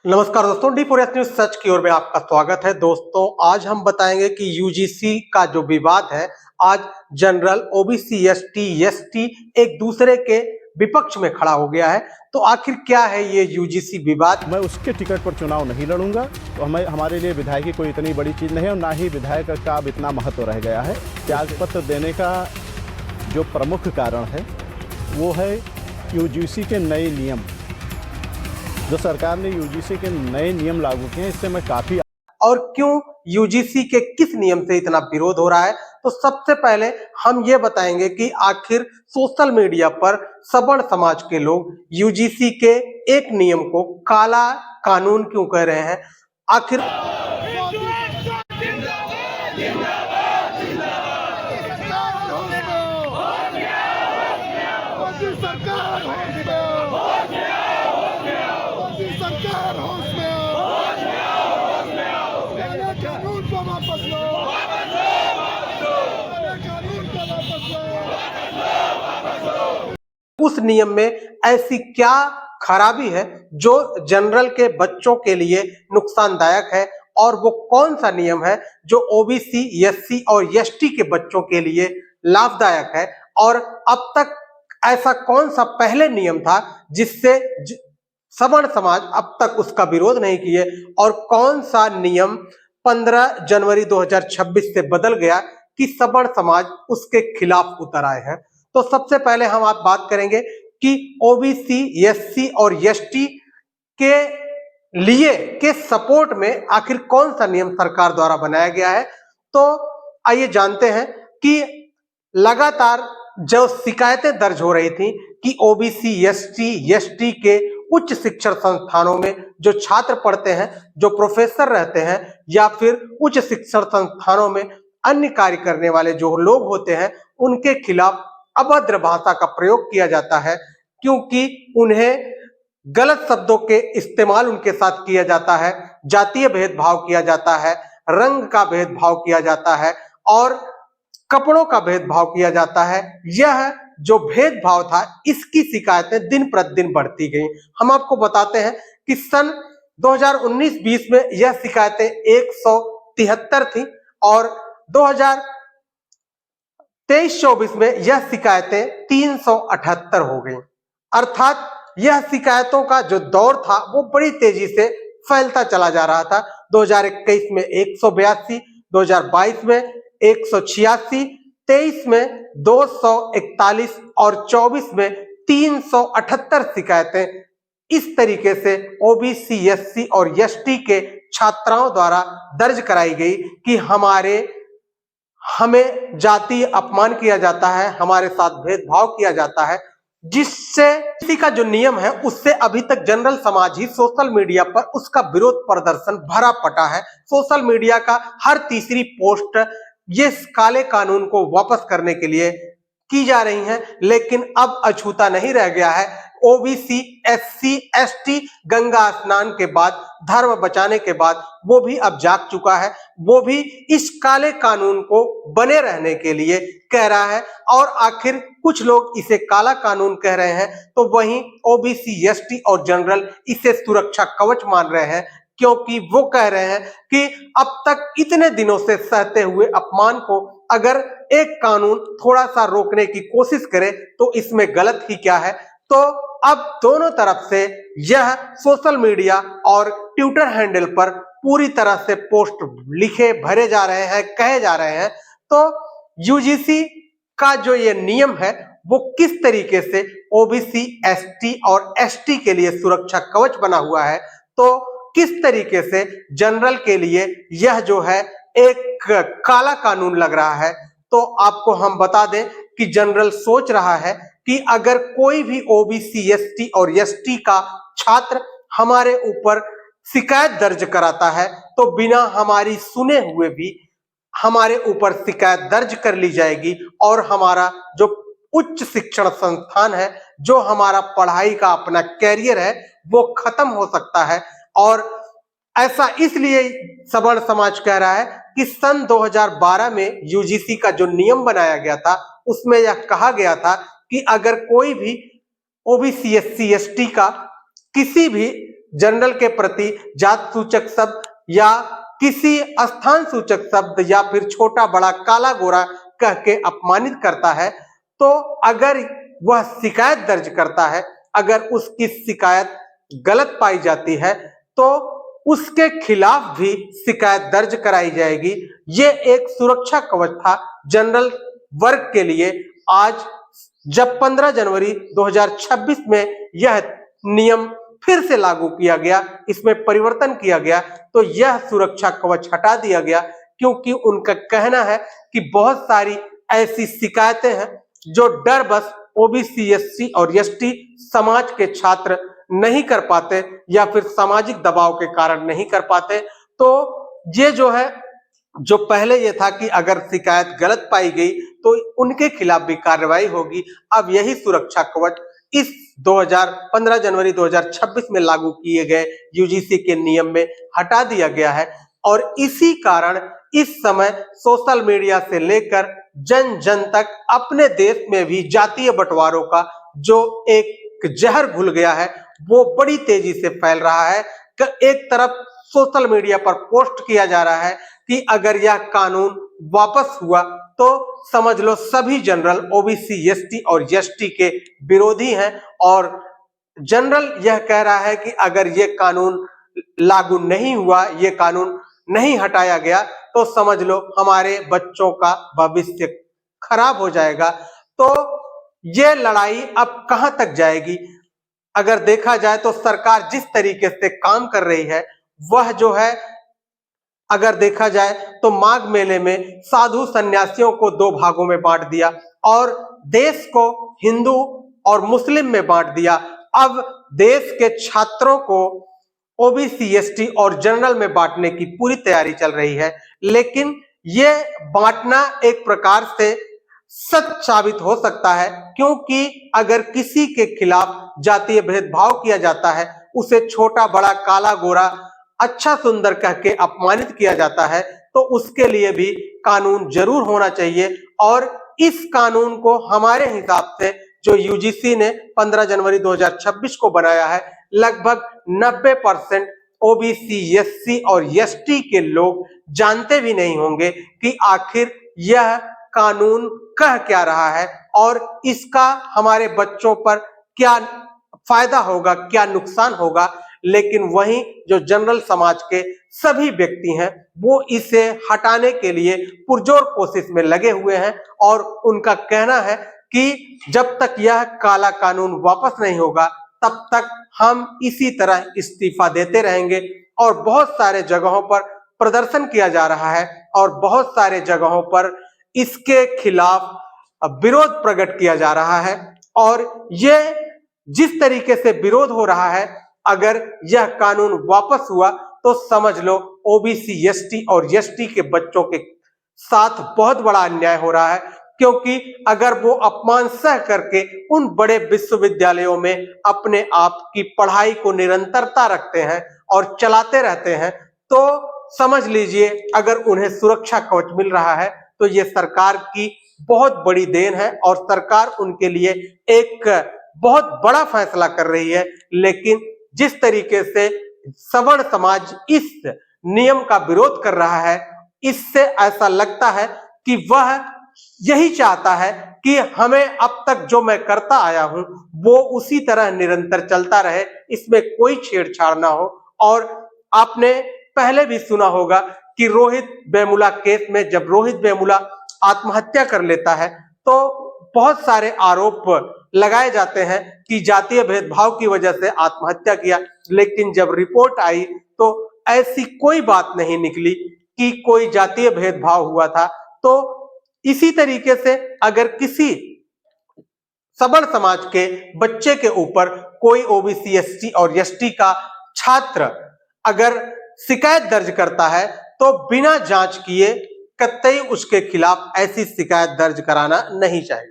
नमस्कार दोस्तों, डी4एस न्यूज सच की ओर में आपका स्वागत है। दोस्तों, आज हम बताएंगे कि यूजीसी का जो विवाद है, आज जनरल, ओबीसी, एसटी, एसटी एक दूसरे के विपक्ष में खड़ा हो गया है। तो आखिर क्या है ये यूजीसी विवाद? मैं उसके टिकट पर चुनाव नहीं लड़ूंगा, तो हमारे लिए विधायकी कोई इतनी बड़ी चीज़ नहीं है और ना ही विधायक का अब इतना महत्व रह गया है। त्यागपत्र देने का जो प्रमुख कारण है वो है यूजीसी के नए नियम। जो सरकार ने यूजीसी के नए नियम लागू किए हैं, इससे मैं काफ़ी। और क्यों यूजीसी के किस नियम से इतना विरोध हो रहा है, तो सबसे पहले हम ये बताएंगे कि आखिर सोशल मीडिया पर सवर्ण समाज के लोग यूजीसी के एक नियम को काला कानून क्यों कह रहे हैं। आखिर उस नियम में ऐसी क्या खराबी है जो जनरल के बच्चों के लिए नुकसानदायक है, और वो कौन सा नियम है जो ओबीसी, एससी और एसटी के बच्चों के लिए लाभदायक है, और अब तक ऐसा कौन सा पहले नियम था जिससे सवर्ण समाज अब तक उसका विरोध नहीं किए, और कौन सा नियम 15 जनवरी 2026 से बदल गया कि सवर्ण समाज उसके खिलाफ उतर आए हैं। तो सबसे पहले हम आप बात करेंगे कि ओबीसी, एससी और एसटी के लिए के सपोर्ट में आखिर कौन सा नियम सरकार द्वारा बनाया गया है। तो आइए जानते हैं कि लगातार जो शिकायतें दर्ज हो रही थी कि ओबीसी, एसटी, एसटी के उच्च शिक्षण संस्थानों में जो छात्र पढ़ते हैं, जो प्रोफेसर रहते हैं, या फिर उच्च शिक्षण संस्थानों में अन्य कार्य करने वाले जो लोग होते हैं, उनके खिलाफ अभद्र भाषा का प्रयोग किया जाता है, क्योंकि उन्हें गलत शब्दों के इस्तेमाल उनके साथ किया जाता है, जातीय भेदभाव किया जाता है, रंग का भेदभाव किया जाता है और कपड़ों का भेदभाव किया जाता है। यह जो भेदभाव था, इसकी शिकायतें दिन प्रतिदिन बढ़ती गई। हम आपको बताते हैं कि सन 2019-20 में यह शिकायतें 173 थी और 2023-24 में यह शिकायतें 378 हो गई। अर्थात यह शिकायतों का जो दौर था वो बड़ी तेजी से फैलता चला जा रहा था। 2021 में 182, 2022 में 186, 23 में 241 और 24 में 378 शिकायतें इस तरीके से ओबीसी, एससी और एसटी के छात्राओं द्वारा दर्ज कराई गई कि हमें जातीय अपमान किया जाता है, हमारे साथ भेदभाव किया जाता है, जिससे इसी का जो नियम है उससे अभी तक जनरल समाज ही सोशल मीडिया पर उसका विरोध प्रदर्शन भरा पटा है। सोशल मीडिया का हर तीसरी पोस्ट ये काले कानून को वापस करने के लिए की जा रही हैं, लेकिन अब अछूता नहीं रह गया है। ओबीसी, एससी, एसटी गंगा स्नान के बाद, धर्म बचाने के बाद वो भी अब जाग चुका है। वो भी इस काले कानून को बने रहने के लिए कह रहा है, और आखिर कुछ लोग इसे काला कानून कह रहे हैं तो वहीं ओबीसी, एसटी और जनरल इसे सुरक्षा कवच मान रहे हैं, क्योंकि वो कह रहे हैं कि अब तक इतने दिनों से सहते हुए अपमान को अगर एक कानून थोड़ा सा रोकने की कोशिश करे तो इसमें गलत ही क्या है। तो अब दोनों तरफ से यह सोशल मीडिया और ट्विटर हैंडल पर पूरी तरह से पोस्ट लिखे भरे जा रहे हैं, कहे जा रहे हैं। तो यूजीसी का जो ये नियम है वो किस तरीके से ओबीसी, एसटी और एसटी के लिए सुरक्षा कवच बना हुआ है, तो किस तरीके से जनरल के लिए यह जो है एक काला कानून लग रहा है। तो आपको हम बता दें कि जनरल सोच रहा है कि अगर कोई भी ओबीसी, एसटी और एसटी का छात्र हमारे ऊपर शिकायत दर्ज कराता है तो बिना हमारी सुने हुए भी हमारे ऊपर शिकायत दर्ज कर ली जाएगी, और हमारा जो उच्च शिक्षण संस्थान है, जो हमारा पढ़ाई का अपना कैरियर है, वो खत्म हो सकता है। और ऐसा इसलिए सवर्ण समाज कह रहा है कि सन 2012 में यूजीसी का जो नियम बनाया गया था उसमें यह कहा गया था कि अगर कोई भी ओबीसी, एससी, एसटी का किसी भी जनरल के प्रति जात सूचक शब्द या किसी स्थान सूचक शब्द या फिर छोटा बड़ा काला गोरा कह के अपमानित करता है, तो अगर वह शिकायत दर्ज करता है, अगर उसकी शिकायत गलत पाई जाती है तो उसके खिलाफ भी शिकायत दर्ज कराई जाएगी। ये एक सुरक्षा कवच था जनरल वर्ग के लिए। आज जब 15 जनवरी 2026 में यह नियम फिर से लागू किया गया, इसमें परिवर्तन किया गया, तो यह सुरक्षा कवच हटा दिया गया, क्योंकि उनका कहना है कि बहुत सारी ऐसी शिकायतें हैं जो डर बस ओबीसी, एससी और एसटी समाज के छात्र नहीं कर पाते या फिर सामाजिक दबाव के कारण नहीं कर पाते। तो ये जो है, जो पहले ये था कि अगर शिकायत गलत पाई गई तो उनके खिलाफ भी कार्रवाई होगी, अब यही सुरक्षा कवच इस 15 जनवरी 2026 में लागू किए गए यूजीसी के नियम में हटा दिया गया है। और इसी कारण इस समय सोशल मीडिया से लेकर जन जन तक अपने देश में भी जातीय बंटवारों का जो एक जहर घुल गया है वो बड़ी तेजी से फैल रहा है। एक तरफ सोशल मीडिया पर पोस्ट किया जा रहा है कि अगर यह कानून वापस हुआ तो समझ लो सभी जनरल ओबीसी, एसटी और एसटी के विरोधी हैं, और जनरल यह कह रहा है कि अगर ये कानून लागू नहीं हुआ, ये कानून नहीं हटाया गया, तो समझ लो हमारे बच्चों का भविष्य खराब हो जाएगा। तो ये लड़ाई अब कहां तक जाएगी? अगर देखा जाए तो सरकार जिस तरीके से काम कर रही है वह जो है, अगर देखा जाए तो माघ मेले में साधु सन्यासियों को 2 भागों में बांट दिया और देश को हिंदू और मुस्लिम में बांट दिया। अब देश के छात्रों को ओबीसी, एसटी और जनरल में बांटने की पूरी तैयारी चल रही है, लेकिन ये बांटना एक प्रकार से सच साबित हो सकता है, क्योंकि अगर किसी के खिलाफ जातीय भेदभाव किया जाता है, उसे छोटा बड़ा काला गोरा अच्छा सुंदर कह के अपमानित किया जाता है, तो उसके लिए भी कानून जरूर होना चाहिए। और इस कानून को हमारे हिसाब से जो यूजीसी ने 15 जनवरी 2026 को बनाया है, लगभग 90% ओबीसी, एससी और एसटी के लोग जानते भी नहीं होंगे कि आखिर यह कानून कह क्या रहा है और इसका हमारे बच्चों पर क्या फायदा होगा, क्या नुकसान होगा। लेकिन वहीं जो जनरल समाज के सभी व्यक्ति हैं वो इसे हटाने के लिए पुरजोर कोशिश में लगे हुए हैं, और उनका कहना है कि जब तक यह काला कानून वापस नहीं होगा तब तक हम इसी तरह इस्तीफा देते रहेंगे। और बहुत सारे जगहों पर प्रदर्शन किया जा रहा है और बहुत सारे जगहों पर इसके खिलाफ विरोध प्रकट किया जा रहा है। और ये जिस तरीके से विरोध हो रहा है, अगर यह कानून वापस हुआ तो समझ लो ओबीसी, एसटी और एसटी के बच्चों के साथ बहुत बड़ा अन्याय हो रहा है, क्योंकि अगर वो अपमान सह करके उन बड़े विश्वविद्यालयों में अपने आप की पढ़ाई को निरंतरता रखते हैं और चलाते रहते हैं, तो समझ लीजिए अगर उन्हें सुरक्षा कवच मिल रहा है तो ये सरकार की बहुत बड़ी देन है और सरकार उनके लिए एक बहुत बड़ा फैसला कर रही है। लेकिन जिस तरीके से सवर्ण समाज इस नियम का विरोध कर रहा है, इससे ऐसा लगता है कि वह यही चाहता है कि हमें अब तक जो मैं करता आया हूं वो उसी तरह निरंतर चलता रहे, इसमें कोई छेड़छाड़ ना हो। और आपने पहले भी सुना होगा कि रोहित वेमुला केस में जब रोहित वेमुला आत्महत्या कर लेता है तो बहुत सारे आरोप लगाए जाते हैं कि जातीय भेदभाव की वजह से आत्महत्या किया, लेकिन जब रिपोर्ट आई तो ऐसी कोई बात नहीं निकली कि कोई जातीय भेदभाव हुआ था। तो इसी तरीके से अगर किसी सवर्ण समाज के बच्चे के ऊपर कोई ओबीसी, एसटी और एसटी का छात्र अगर शिकायत दर्ज करता है तो बिना जांच किए कतई उसके खिलाफ ऐसी शिकायत दर्ज कराना नहीं चाहिए।